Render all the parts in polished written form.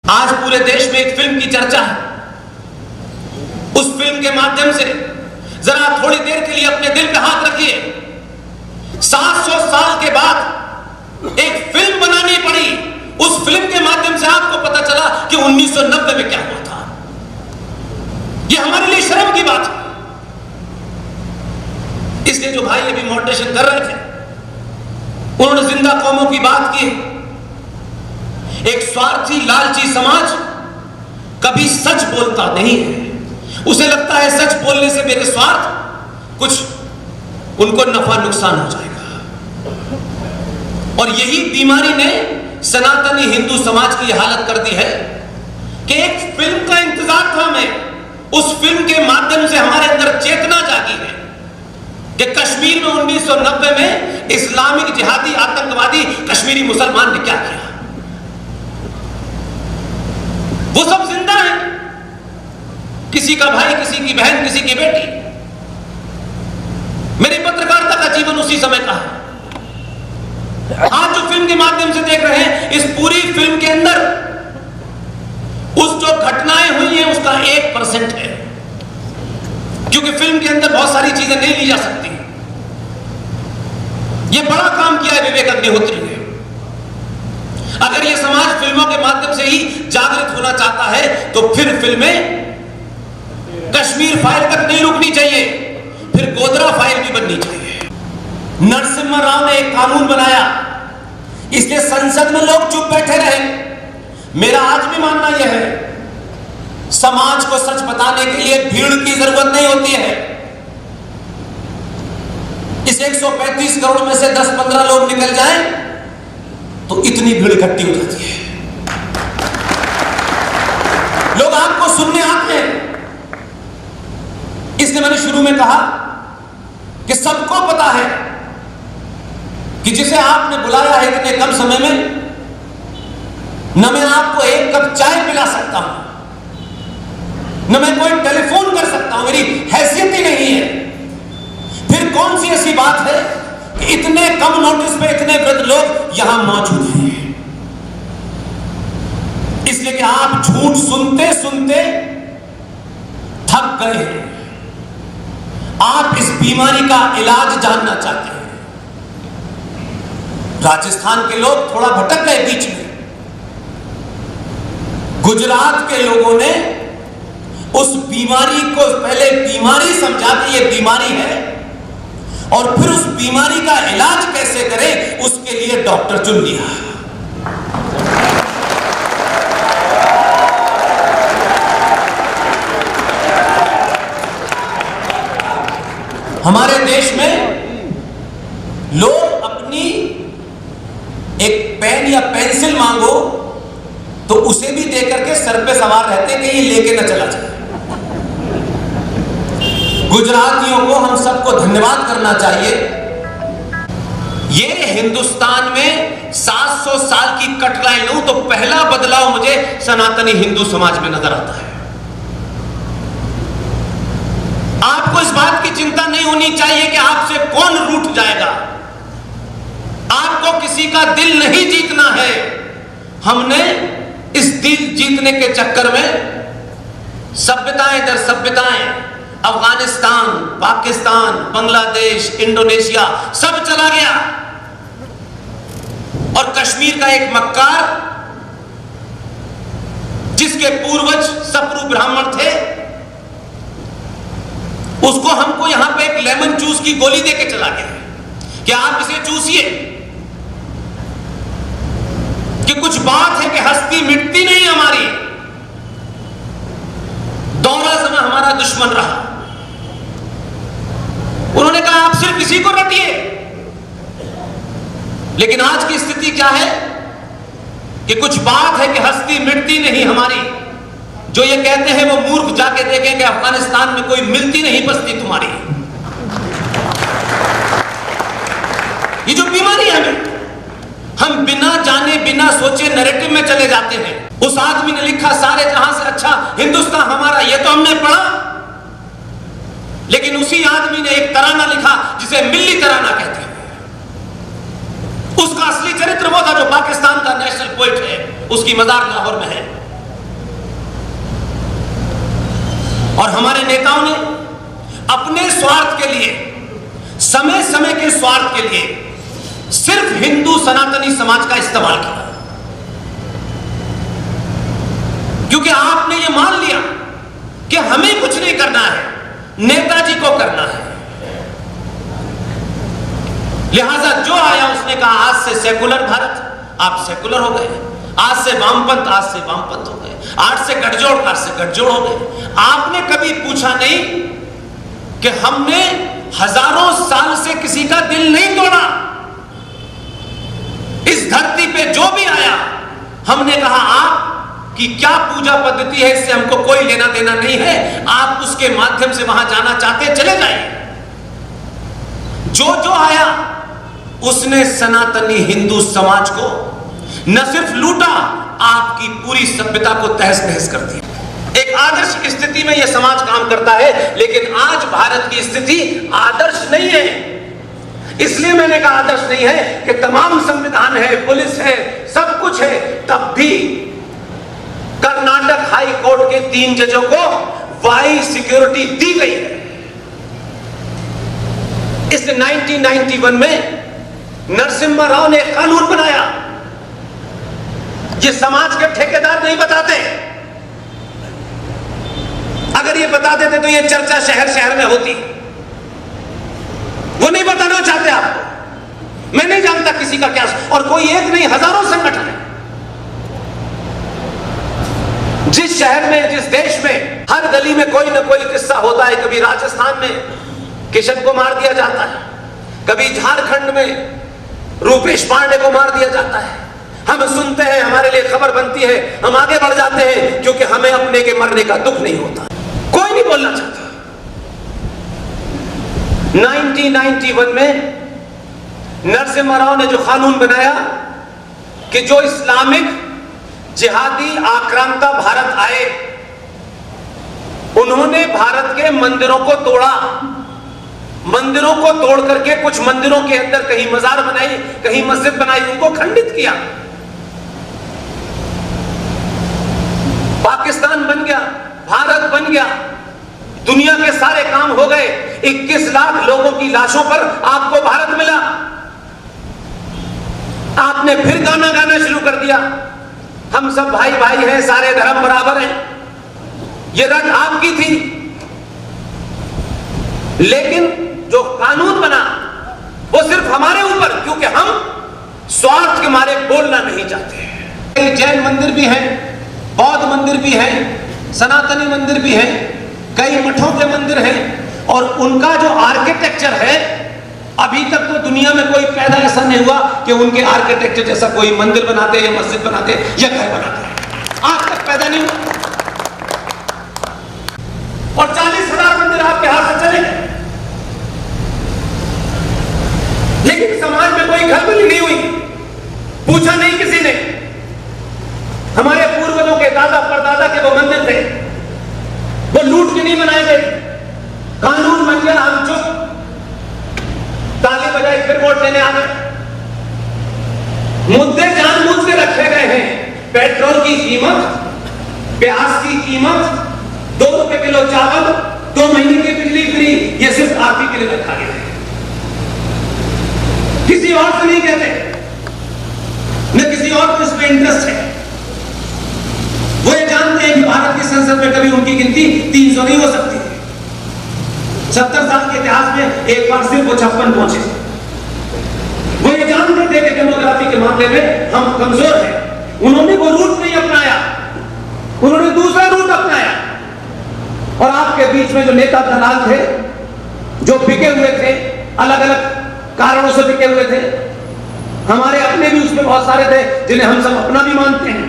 आज पूरे देश में एक फिल्म की चर्चा है। उस फिल्म के माध्यम से जरा थोड़ी देर के लिए अपने दिल पे हाथ रखिए। 700 साल के बाद एक फिल्म बनानी पड़ी। उस फिल्म के माध्यम से आपको पता चला कि 1990 में क्या हुआ था। यह हमारे लिए शर्म की बात है। इसलिए जो भाई अभी मॉडरेशन कर रहे थे, उन्होंने जिंदा कौमों की बात की। एक स्वार्थी लालची समाज कभी सच बोलता नहीं है। उसे लगता है सच बोलने से मेरे स्वार्थ कुछ उनको नफा नुकसान हो जाएगा। और यही बीमारी ने सनातनी हिंदू समाज की हालत कर दी है कि एक फिल्म का इंतजार था हमें। उस फिल्म के माध्यम से हमारे अंदर चेतना जागी है कि कश्मीर में 1990 में इस्लामिक जिहादी आतंकवादी कश्मीरी मुसलमान ने क्या किया। वो सब जिंदा है, किसी का भाई, किसी की बहन, किसी की बेटी। मेरी पत्रकारिता का जीवन उसी समय का है। आज जो फिल्म के माध्यम से देख रहे हैं, इस पूरी फिल्म के अंदर उस जो घटनाएं हुई हैं उसका 1% है, क्योंकि फिल्म के अंदर बहुत सारी चीजें नहीं ली जा सकती। यह बड़ा काम किया है विवेक अग्निहोत्री ने। अगर यह समाज फिल्मों के माध्यम से ही जागृत होना चाहता है तो फिर फिल्में कश्मीर फाइल तक नहीं रुकनी चाहिए, फिर गोधरा फाइल भी बननी चाहिए। नरसिम्हा राव ने एक कानून बनाया, इसलिए संसद में लोग चुप बैठे रहे। मेरा आज भी मानना यह है, समाज को सच बताने के लिए भीड़ की जरूरत नहीं होती है। इस 135 करोड़ में से 10-15 लोग निकल जाएं तो इतनी भीड़ इकट्ठी हो जाती है। लोग आपको सुनने आते हैं। इसलिए मैंने शुरू में कहा कि सबको पता है कि जिसे आपने बुलाया है इतने कम समय में, न मैं आपको एक कप चाय पिला सकता हूं, न मैं कोई टेलीफोन कर सकता हूं, मेरी हैसियत ही नहीं है। फिर कौन सी ऐसी बात है कि इतने कम नोटिस पे इतने वृद्ध लोग यहां मौजूद हैं। इसलिए कि आप झूठ सुनते सुनते थक गए हैं। आप इस बीमारी का इलाज जानना चाहते हैं। राजस्थान के लोग थोड़ा भटक गए बीच में। गुजरात के लोगों ने उस बीमारी को पहले बीमारी समझा कि यह बीमारी है, और फिर उस बीमारी का इलाज कैसे करें उसके लिए डॉक्टर चुन लिया। हमारे देश में लोग अपनी एक पेन या पेंसिल मांगो तो उसे भी देकर के सर पे सवार रहते हैं कि ये लेके ना चला जाए। गुजरातियों को हम सबको धन्यवाद करना चाहिए। ये हिंदुस्तान में 700 साल की कटराई लूं तो पहला बदलाव मुझे सनातनी हिंदू समाज में नजर आता है। आपको इस बात की चिंता नहीं होनी चाहिए कि आपसे कौन रूठ जाएगा। आपको किसी का दिल नहीं जीतना है। हमने इस दिल जीतने के चक्कर में सभ्यताएं दर सभ्यताएं, अफगानिस्तान, पाकिस्तान, बांग्लादेश, इंडोनेशिया सब चला गया, और कश्मीर का एक मक्कार जिसके पूर्वज सप्रू ब्राह्मण थे, उसको हमको यहां पे एक लेमन जूस की गोली देके चला गया कि आप इसे चूसिए, कि कुछ बात है कि हस्ती मिटती नहीं हमारी। दौरा समय हमारा दुश्मन रहा। उन्होंने कहा आप सिर्फ इसी को रटिए। लेकिन आज की स्थिति क्या है कि कुछ बात है कि हस्ती मिटती नहीं हमारी। जो ये कहते हैं वो मूर्ख जाके देखें कि अफगानिस्तान में कोई मिलती नहीं बस्ती तुम्हारी। ये जो बीमारी है हम बिना जाने बिना सोचे नैरेटिव में चले जाते हैं। उस आदमी ने लिखा सारे जहां से अच्छा हिंदुस्तान हमारा, ये तो हमने पढ़ा। लेकिन उसी आदमी ने एक तराना लिखा जिसे मिल्ली तराना कहते हैं। उसका असली चरित्र वो था जो पाकिस्तान का नेशनल पोएट है, उसकी मजार लाहौर में है। और हमारे नेताओं ने अपने स्वार्थ के लिए, समय समय के स्वार्थ के लिए सिर्फ हिंदू सनातनी समाज का इस्तेमाल किया, क्योंकि आपने ये मान लिया कि हमें कुछ नहीं करना है, नेताजी को करना है। लिहाजा जो आया उसने कहा आज से सेकुलर भारत, आप सेकुलर हो गए, आज से वामपंथ, आज से वामपंथ हो गए, आज से गठजोड़, आज से गठजोड़ हो गए। आपने कभी पूछा नहीं कि हमने हजारों साल से किसी का दिल नहीं तोड़ा। इस धरती पे जो भी आया हमने कहा आप कि क्या पूजा पद्धति है, इससे हमको कोई लेना देना नहीं है, आप उसके माध्यम से वहां जाना चाहते चले जाइए। जो आया उसने सनातनी हिंदू समाज को न सिर्फ लूटा, आपकी पूरी सभ्यता को तहस नहस कर दिया। एक आदर्श की स्थिति में यह समाज काम करता है, लेकिन आज भारत की स्थिति आदर्श नहीं है। इसलिए मैंने कहा आदर्श नहीं है कि तमाम संविधान है, पुलिस है, सब कुछ है, तब भी कर्नाटक हाई कोर्ट के 3 जजों को वाई सिक्योरिटी दी गई है। इस 1991 में नरसिम्हा राव ने कानून बनाया। ये समाज के ठेकेदार नहीं बताते, अगर ये बता देते तो ये चर्चा शहर शहर में होती। वो नहीं बताना चाहते आपको। मैं नहीं जानता किसी का क्या, और कोई एक नहीं, हजारों संगठन है। जिस शहर में, जिस देश में हर गली में कोई ना कोई किस्सा होता है। कभी राजस्थान में किशन को मार दिया जाता है, कभी झारखंड में रूपेश पांडे को मार दिया जाता है। हम सुनते हैं, हमारे लिए खबर बनती है, हम आगे बढ़ जाते हैं, क्योंकि हमें अपने के मरने का दुख नहीं होता। कोई नहीं बोलना चाहता। 1991 में नरसिम्हा राव ने जो कानून बनाया कि जो इस्लामिक जिहादी आक्रांता भारत आए, उन्होंने भारत के मंदिरों को तोड़ा। मंदिरों को तोड़ करके कुछ मंदिरों के अंदर कहीं मजार बनाई, कहीं मस्जिद बनाई, उनको खंडित किया। पाकिस्तान बन गया, भारत बन गया, दुनिया के सारे काम हो गए। 21 लाख लोगों की लाशों पर आपको भारत मिला। आपने फिर गाना गाना शुरू कर दिया, हम सब भाई भाई हैं, सारे धर्म बराबर हैं। ये रट आपकी थी, लेकिन जो कानून बना वो सिर्फ हमारे ऊपर, क्योंकि हम स्वार्थ के मारे बोलना नहीं चाहते। जैन मंदिर भी हैं, बौद्ध मंदिर भी हैं, सनातनी मंदिर भी हैं, कई मठों के मंदिर हैं, और उनका जो आर्किटेक्चर है, अभी तक तो दुनिया में कोई पैदा ऐसा नहीं हुआ कि उनके आर्किटेक्चर जैसा कोई मंदिर बनाते या मस्जिद बनाते या घर बनाते। आज तक पैदा नहीं हुआ। और 40,000 मंदिर आपके हाथ से चले गए, लेकिन समाज में कोई खलबली नहीं हुई। पूछा नहीं किसी ने। हमारे पूर्वजों के दादा परदादा के वो मंदिर थे, वो लूट के नहीं बनाए गए। कानून बन गया, हम चुप, ताली बजाई, फिर वोट देने आ गए। मुद्दे जानबूझ के रखे गए हैं। पेट्रोल की कीमत, प्याज की कीमत, 2 रुपए किलो चावल, 2 महीने की बिजली फ्री, ये सिर्फ आप ही के लिए रखा गया है, किसी और से नहीं कहते, न किसी और को इसमें इंटरेस्ट है। वो ये जानते हैं कि भारत की संसद में कभी उनकी गिनती 300 नहीं हो सकती। 70 साल के इतिहास में एक बार सिर्फ वो 56 पहुंचे। वो ये जानते थे कि डेमोग्राफी के मामले में हम कमजोर हैं। उन्होंने वो रूट नहीं अपनाया, उन्होंने दूसरा रूट अपनाया। और आपके बीच में जो नेता दलाल थे, जो बिके हुए थे, अलग अलग कारणों से बिके हुए थे, हमारे अपने भी उसमें बहुत सारे थे जिन्हें हम सब अपना भी मानते हैं,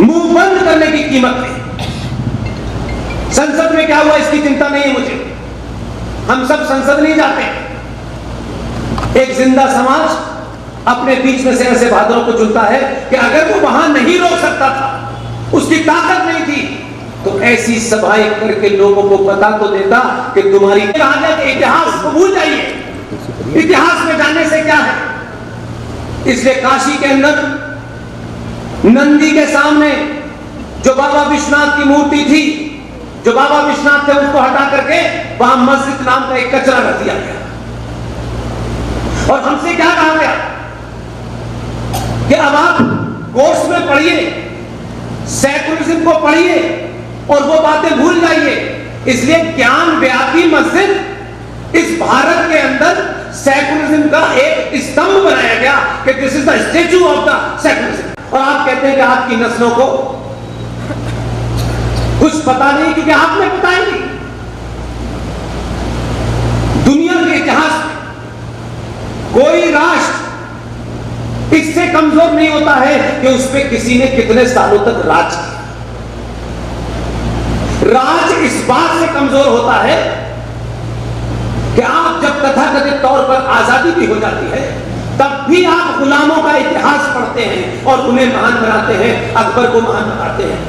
मुंह बंद करने की कीमत थी। संसद में क्या हुआ इसकी चिंता नहीं है मुझे, हम सब संसद नहीं जाते। एक जिंदा समाज अपने बीच में से ऐसे बहादुरों को चुनता है कि अगर वो वहां नहीं रोक सकता था, उसकी ताकत नहीं थी, तो ऐसी सभाएं करके लोगों को पता तो देता कि तुम्हारी इतिहास को भूल जाइए, इतिहास में जानने से क्या है। इसलिए काशी के अंदर नंदी के सामने जो बाबा विश्वनाथ की मूर्ति थी, जो बाबा विश्वनाथ थे उसको हटा करके वहां मस्जिद नाम का एक कचरा रख दिया गया। और हमसे क्या कहा गया कि अब आप कोर्स में पढ़िए, सेकुलरिज्म को पढ़िए और वो बातें भूल जाइए। इसलिए ज्ञान व्यापी मस्जिद इस भारत के अंदर सेकुलरिज्म का एक स्तंभ बनाया गया कि this is the statue of the secularism. और आप कहते हैं कि आपकी नस्लों को कुछ पता नहीं, क्योंकि आपने बताया नहीं। दुनिया के इतिहास में कोई राष्ट्र इससे कमजोर नहीं होता है कि उस पर किसी ने कितने सालों तक राज किया। राज इस बात से कमजोर होता है कि आप जब तथाकथित तौर पर आजादी भी हो जाती है तब भी आप गुलामों का इतिहास पढ़ते हैं और उन्हें महान बनाते हैं, अकबर को महान बनाते हैं।